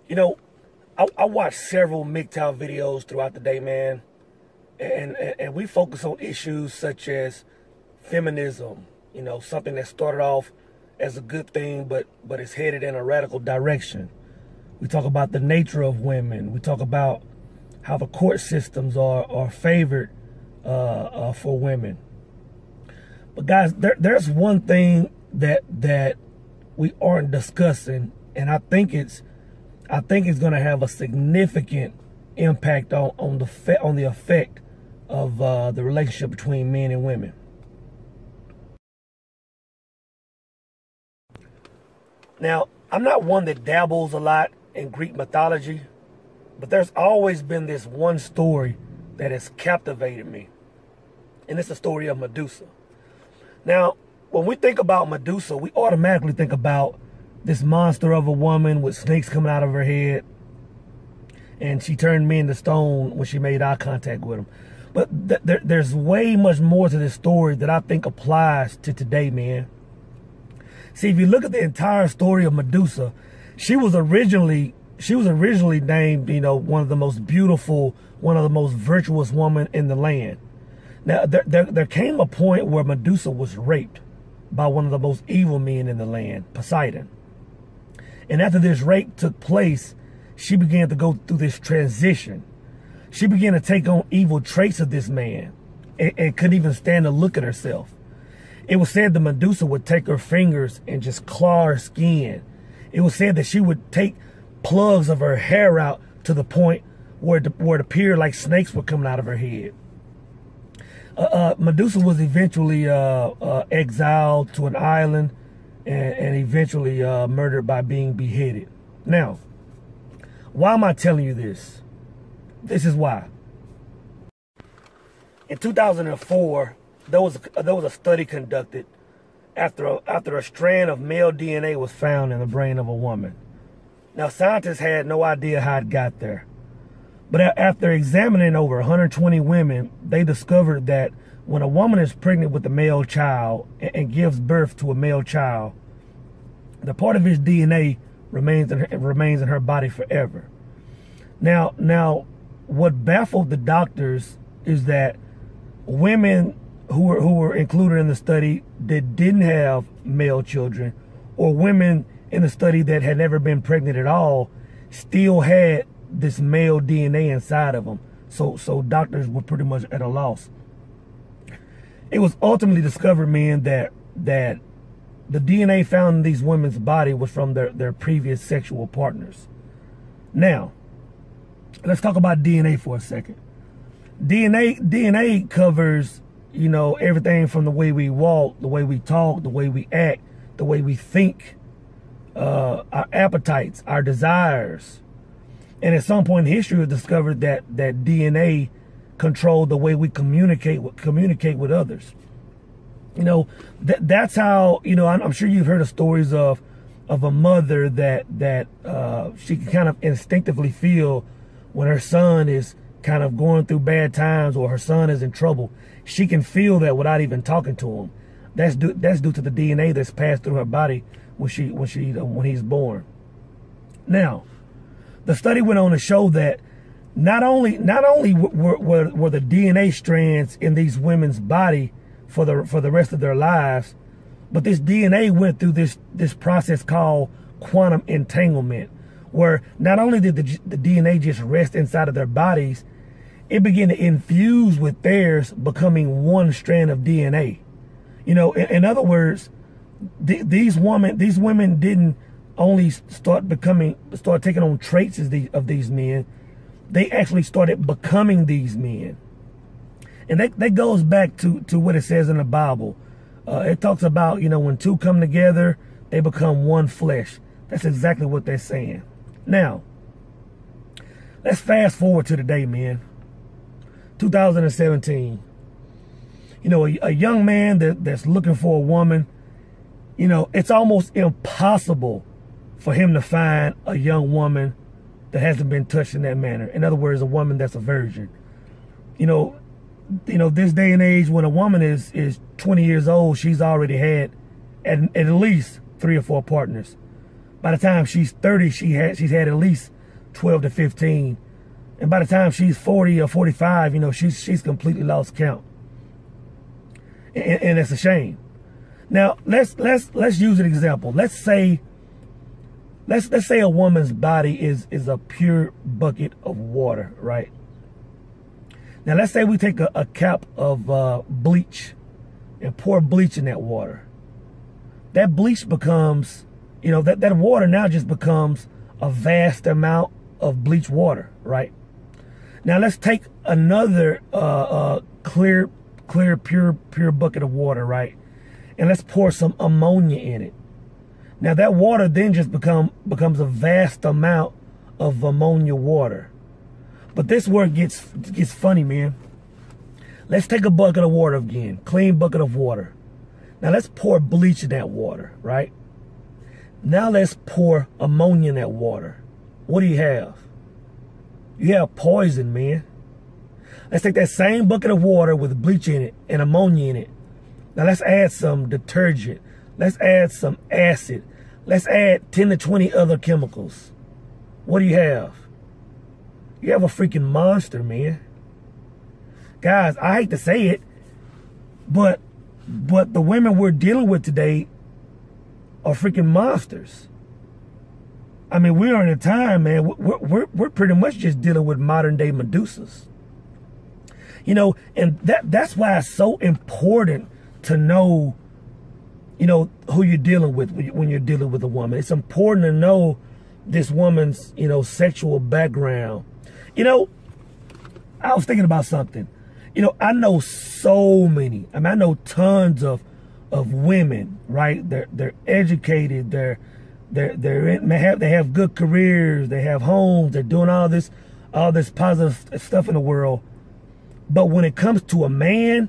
You know, I watch several MGTOW videos throughout the day, man, and we focus on issues such as feminism, you know, something that started off as a good thing, but it's headed in a radical direction. We talk about the nature of women. We talk about how the court systems are favored for women. But guys, there's one thing that we aren't discussing, and I think it's going to have a significant impact on the effect of the relationship between men and women. Now, I'm not one that dabbles a lot in Greek mythology, but there's always been this one story that has captivated me, and it's the story of Medusa. Now, when we think about Medusa, we automatically think about this monster of a woman with snakes coming out of her head, and she turned men to stone when she made eye contact with them. But there's way much more to this story that I think applies to today, man. See, if you look at the entire story of Medusa, she was originally named, you know, one of the most beautiful, one of the most virtuous women in the land. Now, there came a point where Medusa was raped by one of the most evil men in the land, Poseidon. And after this rape took place, she began to go through this transition. She began to take on evil traits of this man and couldn't even stand to look at herself. It was said that Medusa would take her fingers and just claw her skin. It was said that she would take plugs of her hair out to the point where it appeared like snakes were coming out of her head. Medusa was eventually exiled to an island and eventually murdered by being beheaded. Now, why am I telling you this? This is why. In 2004, there was a study conducted after a strand of male DNA was found in the brain of a woman. Now, scientists had no idea how it got there. But after examining over 120 women, they discovered that when a woman is pregnant with a male child and gives birth to a male child, the part of his DNA remains in her body forever. Now, what baffled the doctors is that women who were included in the study that didn't have male children, or women in the study that had never been pregnant at all, still had this male DNA inside of them. So doctors were pretty much at a loss. It was ultimately discovered, man, that the DNA found in these women's body was from their previous sexual partners. Now, let's talk about DNA for a second. DNA covers, you know, everything from the way we walk, the way we talk, the way we act, the way we think, our appetites, our desires. And at some point in history, it was discovered that DNA controlled the way we communicate with others. You know, that's how, you know, I'm sure you've heard of stories of a mother that she can kind of instinctively feel when her son is kind of going through bad times or her son is in trouble. She can feel that without even talking to him. That's due to the DNA that's passed through her body when he's born. Now, the study went on to show that not only were the DNA strands in these women's body for the rest of their lives, but this DNA went through this process called quantum entanglement, where not only did the DNA just rest inside of their bodies, it began to infuse with theirs, becoming one strand of DNA. You know, in other words, these women didn't only start taking on traits of these men. They actually started becoming these men. And that goes back to what it says in the Bible. It talks about, you know, when two come together, they become one flesh. That's exactly what they're saying. Now, let's fast forward to today, man. 2017. You know, a young man that's looking for a woman, you know, it's almost impossible for him to find a young woman that hasn't been touched in that manner. In other words, a woman that's a virgin. You know, this day and age, when a woman is 20 years old, she's already had at least 3 or 4 partners. By the time she's 30, she's had at least 12 to 15. And by the time she's 40 or 45, you know, she's completely lost count. And it's a shame. Now, let's use an example. Let's say a woman's body is a pure bucket of water, right? Now, let's say we take a cap of bleach and pour bleach in that water. That bleach becomes, you know, that water now just becomes a vast amount of bleach water, right? Now, let's take another clear, pure bucket of water, right? And let's pour some ammonia in it. Now, that water then just becomes a vast amount of ammonia water. But this where it gets funny, man. Let's take a bucket of water again, clean bucket of water. Now let's pour bleach in that water, right? Now let's pour ammonia in that water. What do you have? You have poison, man. Let's take that same bucket of water with bleach in it and ammonia in it. Now let's add some detergent. Let's add some acid. Let's add 10 to 20 other chemicals. What do you have? You have a freaking monster, man. Guys, I hate to say it, but the women we're dealing with today are freaking monsters. I mean, we are in a time, man, we're pretty much just dealing with modern day Medusas. You know, and that's why it's so important to know, you know, who you're dealing with when you're dealing with a woman. It's important to know this woman's, you know, sexual background. You know, I was thinking about something. You know, I know so many. I mean, I know tons of women, right? They're educated. They have good careers. They have homes. They're doing all this positive stuff in the world. But when it comes to a man,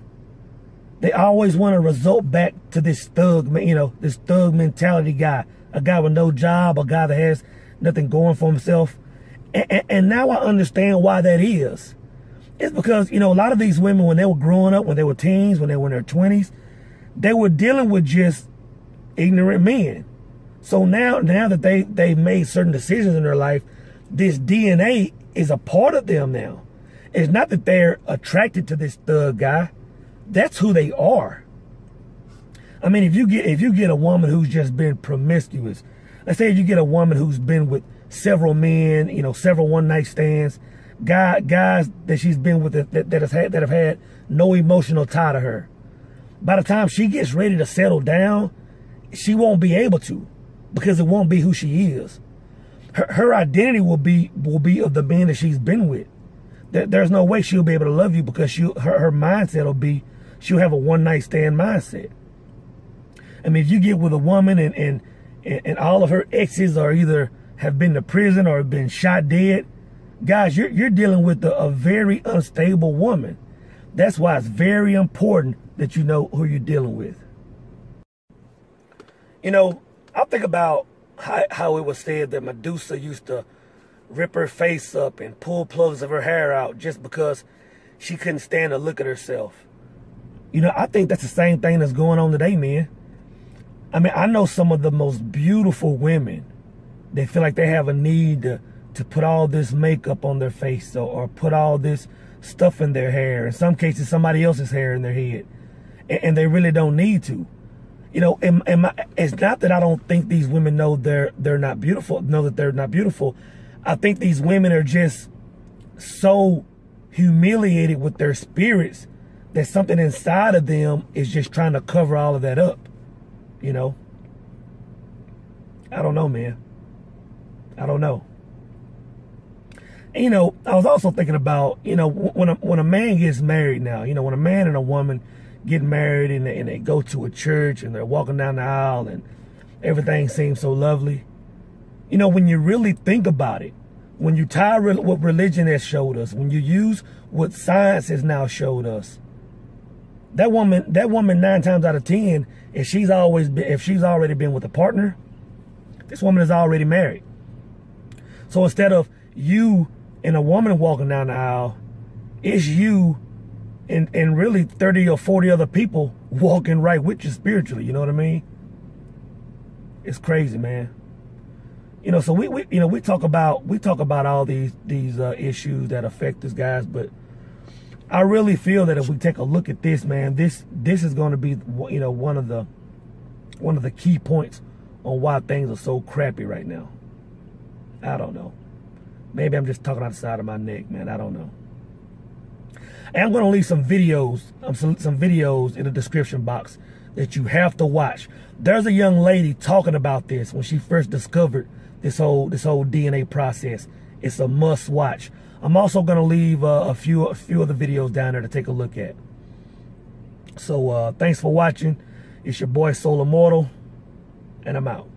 they always want to resort back to this thug, you know, this thug mentality guy, a guy with no job, a guy that has nothing going for himself. And now I understand why that is. It's because, you know, a lot of these women, when they were growing up, when they were teens, when they were in their 20s, they were dealing with just ignorant men. So now that they've made certain decisions in their life, this DNA is a part of them now. It's not that they're attracted to this thug guy. That's who they are. I mean, if you get a woman who's just been promiscuous, let's say if you get a woman who's been with several men, you know, several one-night stands, guys that she's been with that have had no emotional tie to her. By the time she gets ready to settle down, she won't be able to, because it won't be who she is. Her identity will be of the men that she's been with. There's no way she'll be able to love you, because her mindset will be, she'll have a one-night stand mindset. I mean, if you get with a woman and all of her exes are either have been to prison or have been shot dead, guys, you're dealing with a very unstable woman. That's why it's very important that you know who you're dealing with. You know, I think about how it was said that Medusa used to rip her face up and pull plugs of her hair out just because she couldn't stand to look at herself. You know, I think that's the same thing that's going on today, man. I mean, I know some of the most beautiful women. They feel like they have a need to put all this makeup on their face or put all this stuff in their hair. In some cases, somebody else's hair in their head. And they really don't need to. You know, it's not that I don't think these women know they're not beautiful, know that they're not beautiful. I think these women are just so humiliated with their spirits that something inside of them is just trying to cover all of that up. You know? I don't know, man. I don't know. And, you know, I was also thinking about, you know, when a man gets married now, you know, when a man and a woman get married and they go to a church and they're walking down the aisle and everything seems so lovely. You know, when you really think about it, when you tie what religion has showed us, when you use what science has now showed us, that woman 9 times out of 10, if she's already been with a partner, this woman is already married. So instead of you and a woman walking down the aisle, it's you and really 30 or 40 other people walking right with you spiritually. You know what I mean? It's crazy, man. You know, so we talk about all these issues that affect us, guys, but I really feel that if we take a look at this, man, this is going to be, you know, one of the key points on why things are so crappy right now. I don't know. Maybe I'm just talking out the side of my neck, man. I don't know. And I'm going to leave some videos, some videos in the description box that you have to watch. There's a young lady talking about this when she first discovered this whole DNA process. It's a must watch. I'm also going to leave a few of the videos down there to take a look at. So thanks for watching. It's your boy Soul Immortal, and I'm out.